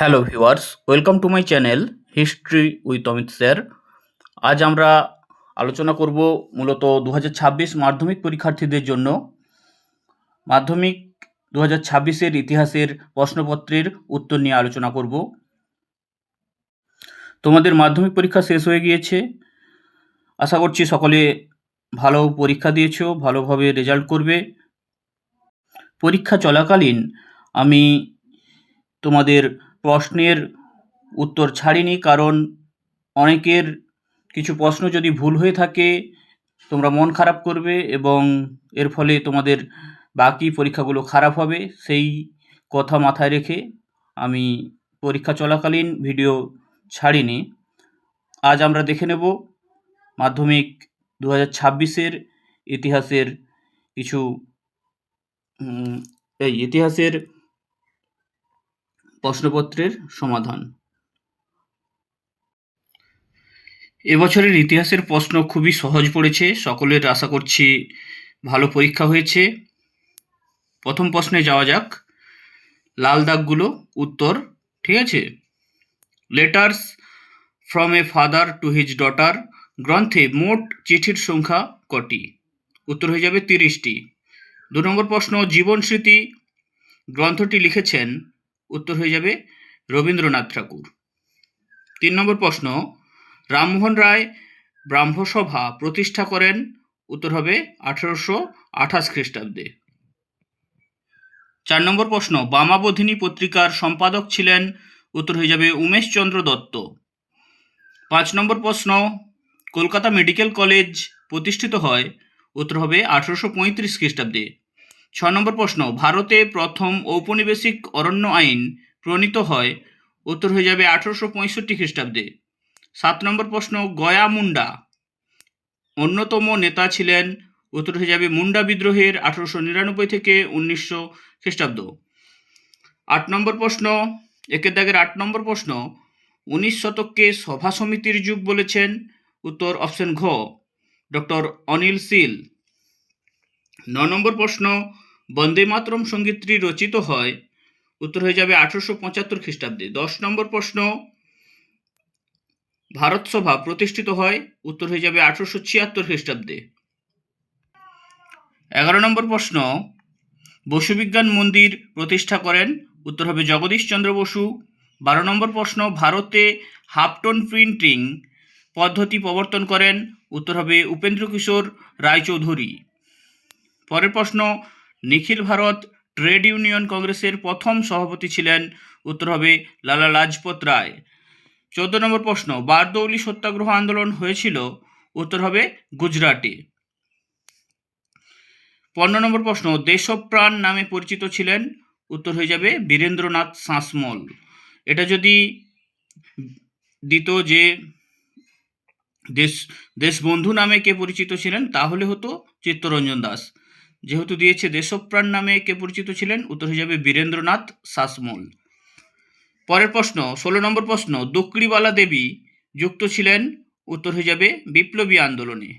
Hello viewers, welcome to my channel history with Amit sir. আজ আমরা আলোচনা করব মূলত 2026 মাধ্যমিক পরীক্ষার্থীদের জন্য মাধ্যমিক 2026-এর ইতিহাসের প্রশ্নপত্রের উত্তর নিয়ে আলোচনা করব। তোমাদের মাধ্যমিক পরীক্ষা শেষ হয়ে গিয়েছে, আশা করছি সকলে ভালো পরীক্ষা দিয়েছো, ভালোভাবে রেজাল্ট করবে। পরীক্ষা চলাকালীন আমি তোমাদের প্রশ্নের উত্তর ছাড়িনি, কারণ অনেকের কিছু প্রশ্ন যদি ভুল হয়ে থাকে তোমরা মন খারাপ করবে এবং এর ফলে তোমাদের বাকি পরীক্ষাগুলো খারাপ হবে। সেই কথা মাথায় রেখে আমি পরীক্ষা চলাকালীন ভিডিও ছাড়িনি। আজ আমরা দেখে নেব মাধ্যমিক 2026-এর ইতিহাসের কিছু ইতিহাসের প্রশ্নপত্রের সমাধান। এবছরের ইতিহাসের প্রশ্ন খুবই সহজ পড়েছে, সকলের আশা করছি ভালো পরীক্ষা হয়েছে। প্রথম প্রশ্নে যাওয়া যাক। লাল দাগগুলো উত্তর, ঠিক আছে? Letters from a father to his daughter গ্রন্থে মোট চিঠির সংখ্যা কটি? উত্তর হয়ে যাবে 30টি। 2 নম্বর প্রশ্ন, জীবন স্মৃতি গ্রন্থটি লিখেছেন? উত্তর হয়ে যাবে রবীন্দ্রনাথ ঠাকুর। 3 নম্বর প্রশ্ন, রামমোহন রায় ব্রাহ্মসভা প্রতিষ্ঠা করেন? উত্তর হবে 1828 খ্রিস্টাব্দে। 4 নম্বর প্রশ্ন, বামাবোধিনী পত্রিকার সম্পাদক ছিলেন? উত্তর হয়ে যাবে উমেশচন্দ্র দত্ত। 5 নম্বর প্রশ্ন, কলকাতা মেডিকেল কলেজ প্রতিষ্ঠিত হয়? উত্তর হবে 1835 খ্রিস্টাব্দে। 6 নম্বর প্রশ্ন, ভারতে প্রথম ঔপনিবেশিক অরণ্য আইন প্রণীত হয়? উত্তর হয়ে যাবে 1865 খ্রিস্টাব্দে। 7 নম্বর প্রশ্ন, গয়া মুন্ডা অন্যতম নেতা ছিলেন? উত্তর হয়ে যাবে মুন্ডা বিদ্রোহের 1899 থেকে 1900 খ্রিস্টাব্দ। 8 নম্বর প্রশ্ন, একের দাগের 8 নম্বর প্রশ্ন, 19 শতককে সভা সমিতির যুগ বলেছেন? উত্তর অপশন ঘ, ডক্টর অনিল শীল। 9 নম্বর প্রশ্ন, বন্দে মাতরম সঙ্গীতটি রচিত হয়? উত্তর হয়ে যাবে 1875 খ্রিস্টাব্দে। 10 নম্বর প্রশ্ন, ভারত সভা প্রতিষ্ঠিত হয়? উত্তর হয়ে যাবে 1876 খ্রিস্টাব্দে। 11 নম্বর প্রশ্ন, বসু বিজ্ঞান মন্দির প্রতিষ্ঠা করেন? উত্তর হবে জগদীশ চন্দ্র বসু। 12 নম্বর প্রশ্ন, ভারতে হাফটোন প্রিন্টিং পদ্ধতি প্রবর্তন করেন? উত্তর হবে উপেন্দ্র কিশোর রায়চৌধুরী। পরের প্রশ্ন, নিখিল ভারত ট্রেড ইউনিয়ন কংগ্রেসের প্রথম সভাপতি ছিলেন? উত্তর হবে লালা লাজপত রায়। 14 নম্বর প্রশ্ন, বারদৌলি সত্যাগ্রহ আন্দোলন হয়েছিল? উত্তর হবে গুজরাটে। 15 নম্বর প্রশ্ন, দেশপ্রাণ নামে পরিচিত ছিলেন? উত্তর হয়ে যাবে বীরেন্দ্রনাথ শাসমল। এটা যদি দিত যে দেশবন্ধু নামে কে পরিচিত ছিলেন তাহলে হতো চিত্তরঞ্জন দাস। যেহেতু দিয়েছে দেশপ্রাণ নামে কে পরিচিত ছিলেন, উত্তর হয়ে যাবে বীরেন্দ্রনাথ শাসমল। পরের প্রশ্ন, 16 নম্বর প্রশ্ন, দকড়িবালা দেবী যুক্ত ছিলেন? উত্তর হয়ে যাবে বিপ্লবী আন্দোলনে।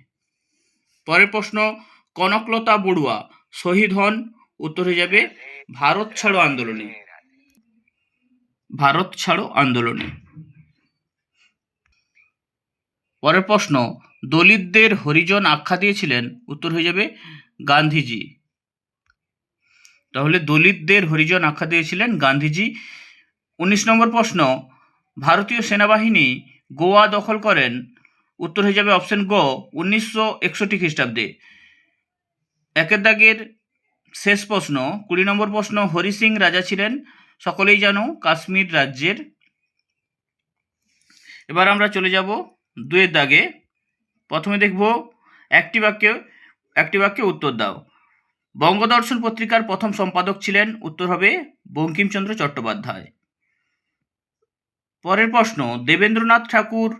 পরের প্রশ্ন, কনকলতা বড়ুয়া শহীদ হন? উত্তর হয়ে যাবে ভারত ছাড়ো আন্দোলনে। ভারত ছাড়ো আন্দোলনে। পরের প্রশ্ন, দলিতদের হরিজন আখ্যা দিয়েছিলেন? উত্তর হয়ে যাবে গান্ধীজি। তাহলে দলিতদের হরিজন আখ্যা দিয়েছিলেন গান্ধীজি। 19 নম্বর প্রশ্ন, ভারতীয় সেনাবাহিনী গোয়া দখল করেন? উত্তর হয়ে যাবে অপশন গ 1961 খ্রিস্টাব্দে। একের দাগের শেষ প্রশ্ন, 20 নম্বর প্রশ্ন, হরি সিং রাজা ছিলেন? সকলেই জানো কাশ্মীর রাজ্যের। এবার আমরা চলে যাব 2 দাগে। প্রথমে দেখব একটি বাক্যে উত্তর দাও। বঙ্গদর্শন পত্রিকার প্রথম সম্পাদক ছিলেন? উত্তর হবে বঙ্কিমচন্দ্র চট্টোপাধ্যায়। পরের প্রশ্ন, দেবেন্দ্রনাথ ঠাকুর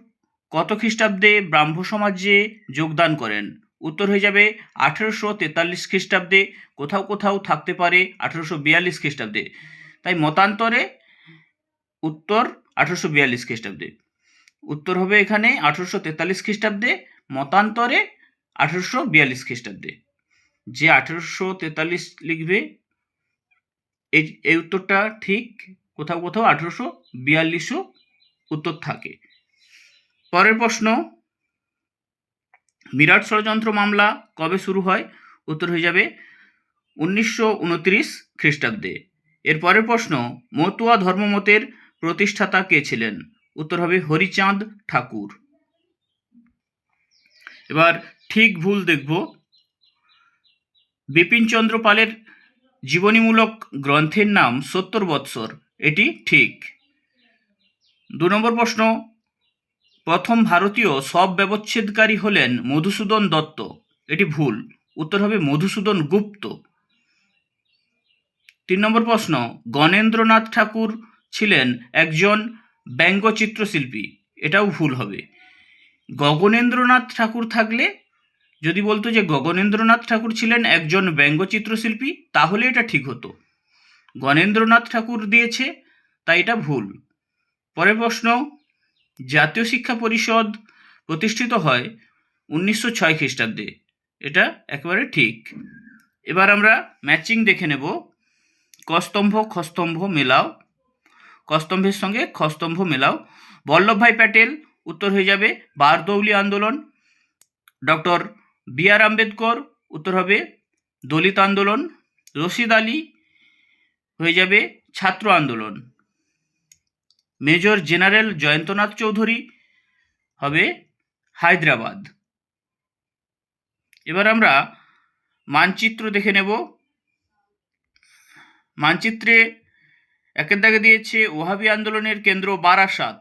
কত খ্রিস্টাব্দে ব্রাহ্ম সমাজে যোগদান করেন? উত্তর হয়ে যাবে 1843 খ্রিস্টাব্দে, কোথাও কোথাও থাকতে পারে 1842 খ্রিস্টাব্দে, তাই মতান্তরে উত্তর 1842 খ্রিস্টাব্দে। উত্তর হবে এখানে 1843 খ্রিস্টাব্দে, মতান্তরে 1842 খ্রিস্টাব্দে। যে 1843 লিখবে এই উত্তরটা ঠিক, কোথাও কোথাও 1842ও উত্তর থাকে। পরের প্রশ্ন, বিরাট ষড়যন্ত্র মামলা কবে শুরু হয়? উত্তর হয়ে যাবে 1929 খ্রিস্টাব্দে। এর পরের প্রশ্ন, মতুয়া ধর্মমতের প্রতিষ্ঠাতা কে ছিলেন? উত্তর হবে হরিচাঁদ ঠাকুর। এবার ঠিক ভুল দেখব। বিপিনচন্দ্র পালের জীবনীমূলক গ্রন্থের নাম 70 বৎসর, এটি ঠিক। 2 নম্বর প্রশ্ন, প্রথম ভারতীয় সব ব্যবচ্ছেদকারী হলেন মধুসূদন দত্ত, এটি ভুল। উত্তর হবে মধুসূদন গুপ্ত। 3 নম্বর প্রশ্ন, গণেন্দ্রনাথ ঠাকুর ছিলেন একজন ব্যঙ্গচিত্রশিল্পী, এটাও ভুল হবে। গগনেন্দ্রনাথ ঠাকুর থাকলে, যদি বলতো যে গগনেন্দ্রনাথ ঠাকুর ছিলেন একজন ব্যঙ্গচিত্রশিল্পী, তাহলে এটা ঠিক হতো। গণেন্দ্রনাথ ঠাকুর দিয়েছে, তাই এটা ভুল। পরের প্রশ্ন, জাতীয় শিক্ষা পরিষদ প্রতিষ্ঠিত হয় 1906 খ্রিস্টাব্দে, এটা একেবারে ঠিক। এবার আমরা ম্যাচিং দেখে নেব। কস্তম্ভ খস্তম্ভ মেলাও, কস্তম্ভের সঙ্গে খস্তম্ভ মেলাও। বল্লভভাই প্যাটেল, উত্তর হয়ে যাবে বারদৌলি আন্দোলন। ডক্টর বি আর আম্বেদকর, উত্তর হবে দলিত আন্দোলন। রশিদ আলী হয়ে যাবে ছাত্র আন্দোলন। মেজর জেনারেল জয়ন্তনাথ চৌধুরী হবে হায়দ্রাবাদ। এবার আমরা মানচিত্র দেখে নেব। মানচিত্রে একের দাগে দিয়েছে ওহাবি আন্দোলনের কেন্দ্র বারাসাত।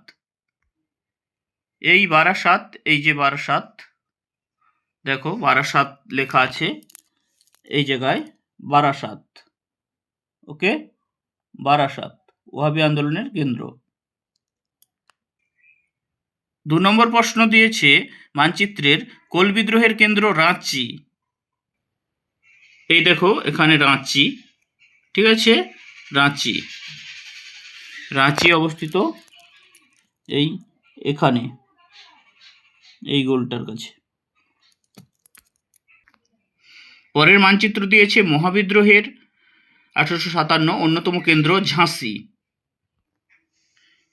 এই বারাসাত, এই যে বারাসাত, দেখো বারাসাত লেখা আছে এই জায়গায়, বারাসাত। ওকে, বারাসাত ওহাবি আন্দোলনের কেন্দ্র। 2 নম্বর প্রশ্ন দিয়েছে মানচিত্রের কোল বিদ্রোহের কেন্দ্র রাঁচি। এই দেখো এখানে রাঁচি, ঠিক আছে, রাঁচি, রাঁচি অবস্থিত এই এখানে, এই গোলটার কাছে। পরের মানচিত্র দিয়েছে মহাবিদ্রোহের 1857 অন্যতম কেন্দ্র ঝাঁসি।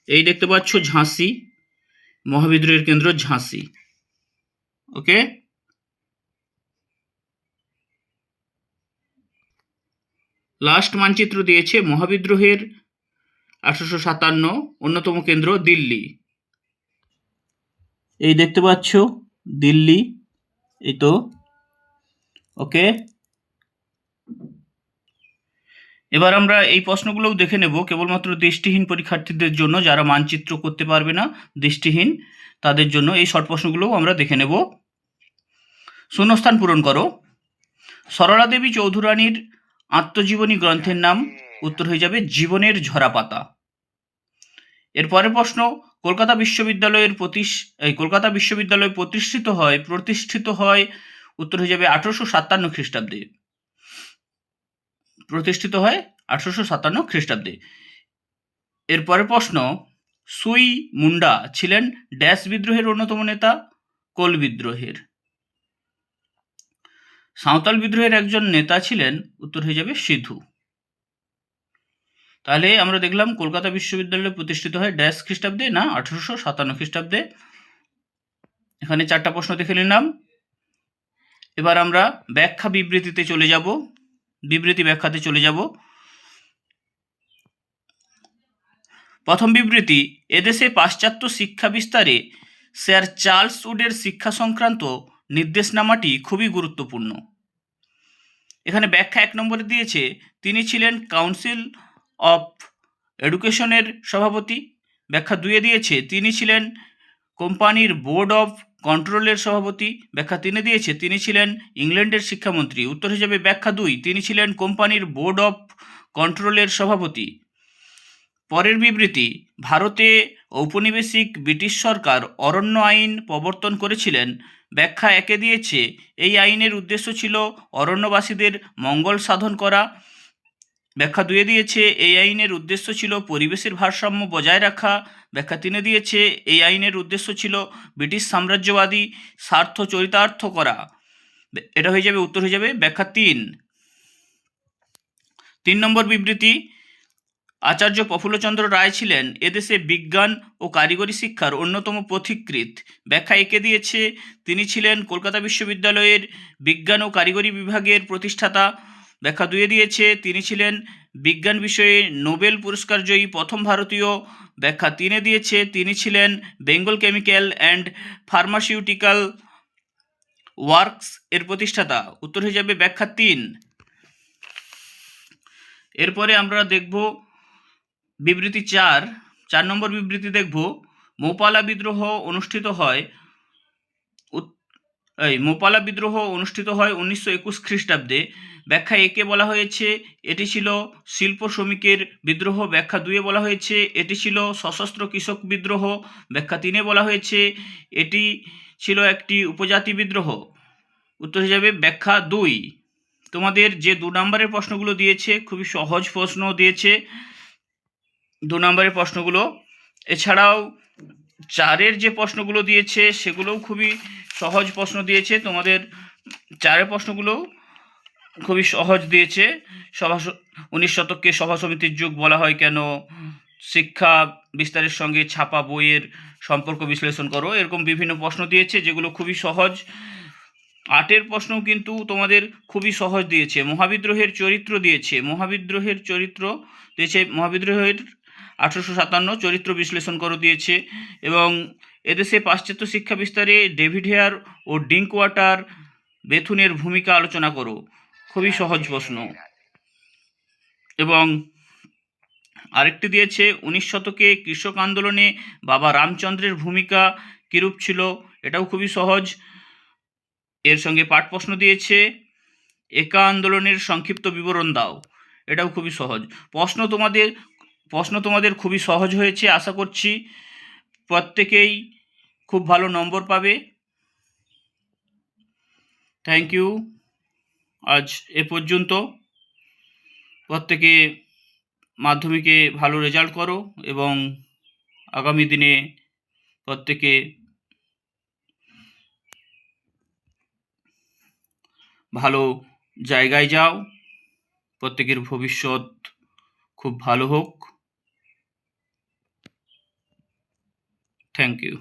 এই দেখতে পাচ্ছ ঝাঁসি, মহাবিদ্রোহের কেন্দ্র ঝাঁসি। ওকে, লাস্ট মানচিত্র দিয়েছে মহাবিদ্রোহের 1857 অন্যতম কেন্দ্র দিল্লি। এই দেখতে পাচ্ছ দিল্লি, এই তো। ওকে, এবার আমরা এই প্রশ্নগুলোও দেখে নেব কেবলমাত্র দৃষ্টিহীন পরীক্ষার্থীদের জন্য, যারা মানচিত্র করতে পারবে না, দৃষ্টিহীন, তাদের জন্য এই শর্ট প্রশ্নগুলোও আমরা দেখে নেব। শূন্যস্থান পূরণ করো। সরলা দেবী চৌধুরানীর আত্মজীবনী গ্রন্থের নাম? উত্তর হয়ে যাবে জীবনের ঝরাপাতা। এর পরের প্রশ্ন, কলকাতা বিশ্ববিদ্যালয় প্রতিষ্ঠিত হয় উত্তর হয়ে যাবে 1857 খ্রিস্টাব্দে। প্রতিষ্ঠিত হয় 1857 খ্রিস্টাব্দে। এর পরের প্রশ্ন, সুই মুন্ডা ছিলেন ড্যাশ বিদ্রোহের অন্যতম নেতা? কোল বিদ্রোহের। সাঁওতাল বিদ্রোহের একজন নেতা ছিলেন? উত্তর হয়ে যাবে সিধু। তাহলে আমরা দেখলাম কলকাতা বিশ্ববিদ্যালয় প্রতিষ্ঠিত হয় ড্যাশ খ্রিস্টাব্দে, না 1857 খ্রিস্টাব্দে। এখানে 4টা প্রশ্ন দেখে নিলাম। এবার আমরা ব্যাখ্যা বিবৃতিতে চলে যাব, বিবৃতি ব্যাখ্যাতে চলে যাব। প্রথম বিবৃতি, এদেশে পাশ্চাত্য শিক্ষা বিস্তারে স্যার চার্লস উডের শিক্ষা সংক্রান্ত নির্দেশনামাটি খুবই গুরুত্বপূর্ণ। এখানে ব্যাখ্যা 1 নম্বরে দিয়েছে তিনি ছিলেন কাউন্সিল অফ এডুকেশনের সভাপতি। ব্যাখ্যা 2-এ দিয়েছে তিনি ছিলেন কোম্পানির বোর্ড অফ কন্ট্রোলের সভাপতি। ব্যাখ্যা 3-এ দিয়েছে তিনি ছিলেন ইংল্যান্ডের শিক্ষামন্ত্রী। উত্তর হিসেবে ব্যাখ্যা 2, তিনি ছিলেন কোম্পানির বোর্ড অফ কন্ট্রোলের সভাপতি। পরের বিবৃতি, ভারতে ঔপনিবেশিক ব্রিটিশ সরকার অরণ্য আইন প্রবর্তন করেছিলেন। ব্যাখ্যা 1-এ দিয়েছে এই আইনের উদ্দেশ্য ছিল অরণ্যবাসীদের মঙ্গল সাধন করা। ব্যাখ্যা 2-এ দিয়েছে এই আইনের উদ্দেশ্য ছিল পরিবেশের ভারসাম্য বজায় রাখা। ব্যাখ্যা 3-এ দিয়েছে এই আইনের উদ্দেশ্য ছিল ব্রিটিশ সাম্রাজ্যবাদী স্বার্থ চরিতার্থ করা। এটা হয়ে যাবে, উত্তর হয়ে যাবে ব্যাখ্যা 3। 3 নম্বর বিবৃতি, আচার্য প্রফুল্লচন্দ্র রায় ছিলেন এদেশে বিজ্ঞান ও কারিগরি শিক্ষার অন্যতম পথিকৃৎ। ব্যাখ্যা একে দিয়েছে, তিনি ছিলেন কলকাতা বিশ্ববিদ্যালয়ের বিজ্ঞান ও কারিগরি বিভাগের প্রতিষ্ঠাতা। ব্যাখ্যা দুয়ে দিয়েছে, তিনি ছিলেন বিজ্ঞান বিষয়ে নোবেল পুরস্কারজয়ী প্রথম ভারতীয়। ব্যাখ্যা তিনে দিয়েছে, তিনি ছিলেন Bengal chemical and pharmaceutical works এর প্রতিষ্ঠাতা। উত্তর হয়ে যাবে ব্যাখ্যা 3। এরপরে আমরা দেখব বিবৃতি 4 নম্বর বিবৃতি দেখব, মোপালা বিদ্রোহ অনুষ্ঠিত হয় মোপালা বিদ্রোহ অনুষ্ঠিত হয় 1921 খ্রিস্টাব্দে। ব্যাখ্যা একে বলা হয়েছে, এটি ছিল শিল্প শ্রমিকের বিদ্রোহ। ব্যাখ্যা দুয়ে বলা হয়েছে, এটি ছিল সশস্ত্র কৃষক বিদ্রোহ। ব্যাখ্যা তিনে বলা হয়েছে, এটি ছিল একটি উপজাতি বিদ্রোহ। উত্তর হয়ে যাবে ব্যাখ্যা 2। তোমাদের যে 2 নম্বরের প্রশ্নগুলো দিয়েছে খুবই সহজ প্রশ্ন দিয়েছে 2 নম্বরের প্রশ্নগুলো। এছাড়াও 4-এর যে প্রশ্নগুলো দিয়েছে সেগুলোও খুবই সহজ প্রশ্ন দিয়েছে। তোমাদের 4-এর প্রশ্নগুলো খুবই সহজ দিয়েছে। 19 শতককে সভা সমিতির যুগ বলা হয় কেন, শিক্ষা বিস্তারের সঙ্গে ছাপা বইয়ের সম্পর্ক বিশ্লেষণ করো, এরকম বিভিন্ন প্রশ্ন দিয়েছে যেগুলো খুবই সহজ। 8-এর প্রশ্নও কিন্তু তোমাদের খুবই সহজ দিয়েছে। মহাবিদ্রোহের চরিত্র দিয়েছে, মহাবিদ্রোহের 1857 চরিত্র বিশ্লেষণ করো দিয়েছে। এবং এদেশে পাশ্চাত্য শিক্ষা বিস্তারে ডেভিড হেয়ার ও ডিঙ্কওয়াটার বেথুনের ভূমিকা আলোচনা করো। খুবই সহজ প্রশ্ন। এবং আরেকটি দিয়েছে, 19 শতকে কৃষক আন্দোলনে বাবা রামচন্দ্রের ভূমিকা কিরূপ ছিল, এটাও খুবই সহজ। এর সঙ্গে পাঠ প্রশ্ন দিয়েছে, একা আন্দোলনের সংক্ষিপ্ত বিবরণ দাও, এটাও খুবই সহজ প্রশ্ন। তোমাদের খুবই সহজ হয়েছে, আশা করছি প্রত্যেকেই খুব ভালো নম্বর পাবে। Thank you. আজ এ পর্যন্ত। প্রত্যেকে মাধ্যমিকে ভালো রেজাল্ট করো এবং আগামী দিনে প্রত্যেকে ভালো জায়গায় যাও। প্রত্যেকের ভবিষ্যৎ খুব ভালো হোক। Thank you.